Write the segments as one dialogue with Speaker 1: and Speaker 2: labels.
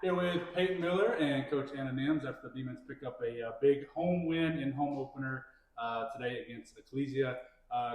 Speaker 1: Here with Payton Miller and Coach Anna Nimz after the Demons pick up a big home win in home opener today against Ecclesia.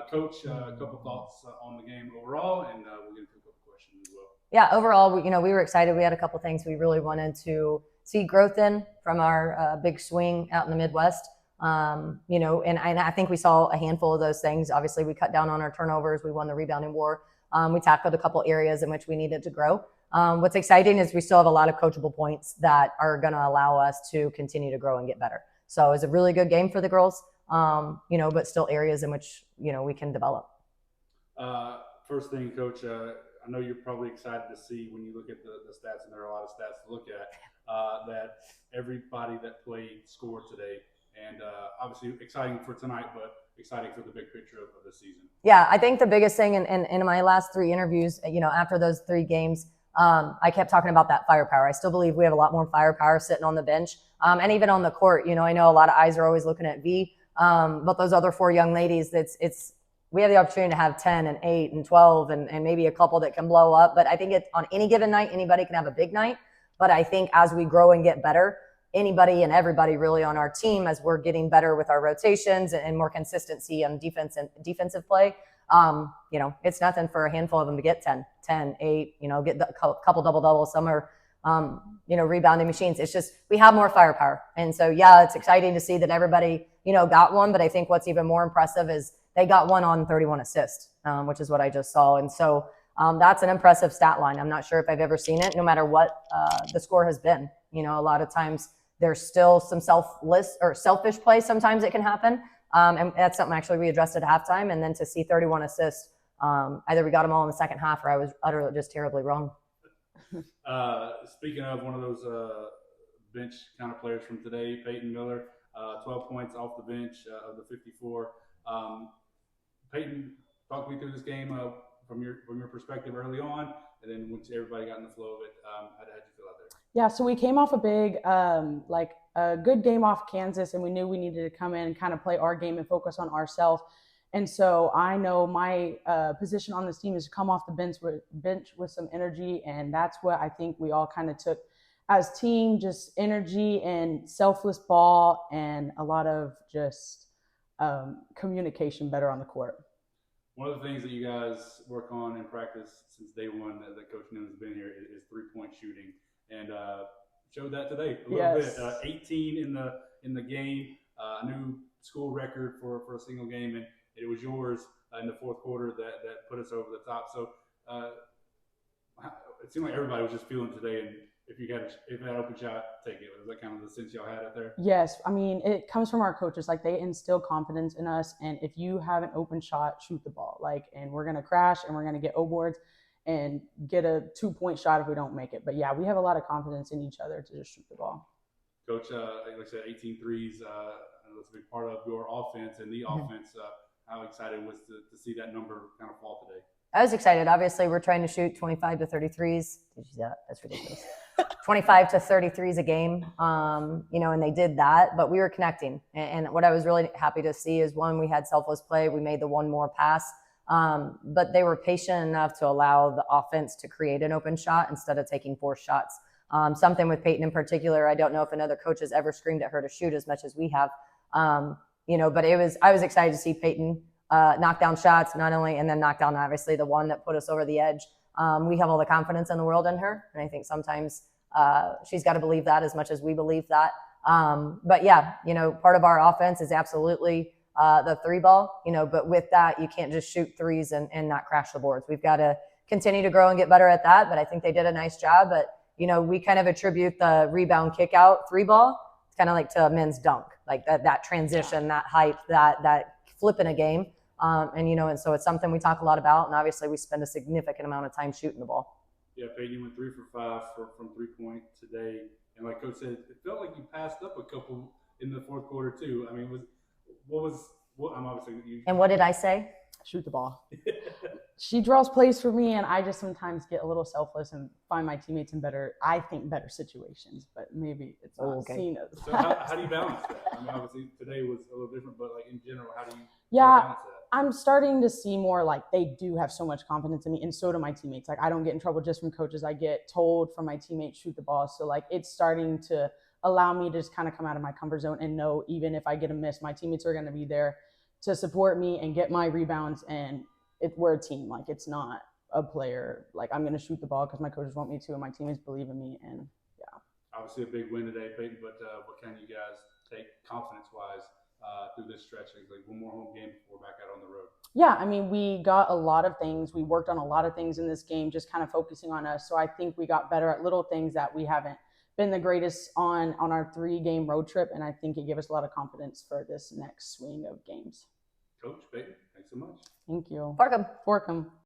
Speaker 1: Coach, a couple thoughts on the game overall, and we'll get into a couple questions as well.
Speaker 2: Yeah, overall, we were excited. We had a couple things we really wanted to see growth in from our big swing out in the Midwest. And I think we saw a handful of those things. Obviously, we cut down on our turnovers. We won the rebounding war. We tackled a couple areas in which we needed to grow. What's exciting is we still have a lot of coachable points that are going to allow us to continue to grow and get better. So it's a really good game for the girls, but still areas in which, we can develop.
Speaker 1: First thing, Coach, I know you're probably excited to see when you look at the stats, and there are a lot of stats to look at, that everybody that played scored today. And obviously exciting for tonight, but exciting for the big picture of the season.
Speaker 2: Yeah, I think the biggest thing in my last 3 interviews, after those 3 games, I kept talking about that firepower. I still believe we have a lot more firepower sitting on the bench and even on the court. I know a lot of eyes are always looking at V, but those other 4 young ladies, we have the opportunity to have 10 and 8 and 12 and maybe a couple that can blow up. But I think on any given night, anybody can have a big night. But I think as we grow and get better, anybody and everybody really on our team, as we're getting better with our rotations and more consistency on defense and defensive play, it's nothing for a handful of them to get 10, 8, get a couple double-doubles. Some are, rebounding machines. It's just we have more firepower. And so, yeah, it's exciting to see that everybody, got one. But I think what's even more impressive is they got one on 31 assists, which is what I just saw. And so that's an impressive stat line. I'm not sure if I've ever seen it, no matter what the score has been. A lot of times there's still some selfish play. Sometimes it can happen. And that's something actually we addressed at halftime. And then to see 31 assists, either we got them all in the second half or I was utterly just terribly wrong.
Speaker 1: Speaking of one of those bench kind of players from today, Payton Miller, 12 points off the bench of the 54. Payton, talk me through this game from your perspective early on, and then once everybody got in the flow of it, how did you feel out there?
Speaker 3: Yeah, so we came off a big, a good game off Kansas, and we knew we needed to come in and kind of play our game and focus on ourselves. And so I know my position on this team is to come off the bench with some energy, and that's what I think we all kind of took as team, just energy and selfless ball and a lot of just communication better on the court.
Speaker 1: One of the things that you guys work on in practice since day one that Coach Nimz has been here is 3-point shooting, and showed that today a little bit. 18 in the game, a new school record for a single game, and it was yours in the fourth quarter that put us over the top. So it seemed like everybody was just feeling today, and if you had an open shot, take it. Was that kind of the sense y'all had out there?
Speaker 3: Yes. I mean, it comes from our coaches. Like, they instill confidence in us. And if you have an open shot, shoot the ball. And we're going to crash and we're going to get O-boards and get a 2-point shot if we don't make it. But, yeah, we have a lot of confidence in each other to just shoot the ball.
Speaker 1: Coach, like I said, 18 threes. That's a big part of your offense and the offense. How excited was to see that number kind of fall today?
Speaker 2: I was excited. Obviously, we're trying to shoot 25 to 33s. Did you see that? That's ridiculous. 25 to 33s a game, and they did that, but we were connecting. And what I was really happy to see is, one, we had selfless play. We made the one more pass, but they were patient enough to allow the offense to create an open shot instead of taking 4 shots. Something with Payton in particular, I don't know if another coach has ever screamed at her to shoot as much as we have, but I was excited to see Payton knock down shots, not only, and then knock down, obviously, the one that put us over the edge. We have all the confidence in the world in her, and I think sometimes she's got to believe that as much as we believe that. But yeah, part of our offense is absolutely the 3 ball, but with that, you can't just shoot threes and not crash the boards. We've got to continue to grow and get better at that, but I think they did a nice job. But, we kind of attribute the rebound kick out 3 ball. It's kind of like to a men's dunk, like that transition, that height, that flip in a game. And so it's something we talk a lot about, and obviously we spend a significant amount of time shooting the ball.
Speaker 1: Yeah, Payton, you went 3 for 5 from 3-point today, and like Coach said, it felt like you passed up a couple in the fourth quarter too. I mean, I'm obviously.
Speaker 2: And what did I say?
Speaker 3: Shoot the ball. She draws plays for me, and I just sometimes get a little selfless and find my teammates in better situations, but maybe it's not seen as.
Speaker 1: So how do you balance that? I mean, obviously today was a little different, but in general, how do you balance that?
Speaker 3: I'm starting to see more like they do have so much confidence in me, and so do my teammates. Like I don't get in trouble just from coaches. I get told from my teammates shoot the ball. So like it's starting to allow me to just kind of come out of my comfort zone and know even if I get a miss, my teammates are going to be there to support me and get my rebounds. And we're a team. Like it's not a player. Like I'm going to shoot the ball because my coaches want me to, and my teammates believe in me. And yeah,
Speaker 1: obviously a big win today, Payton. But what can you guys take confidence-wise through this stretch? Like one more home game before we're back out on the road.
Speaker 3: Yeah, I mean, we got a lot of things. We worked on a lot of things in this game, just kind of focusing on us. So I think we got better at little things that we haven't been the greatest on our 3-game road trip. And I think it gave us a lot of confidence for this next swing of games.
Speaker 1: Coach, Payton, thanks so much.
Speaker 3: Thank you.
Speaker 2: Farkham.
Speaker 3: Forkham.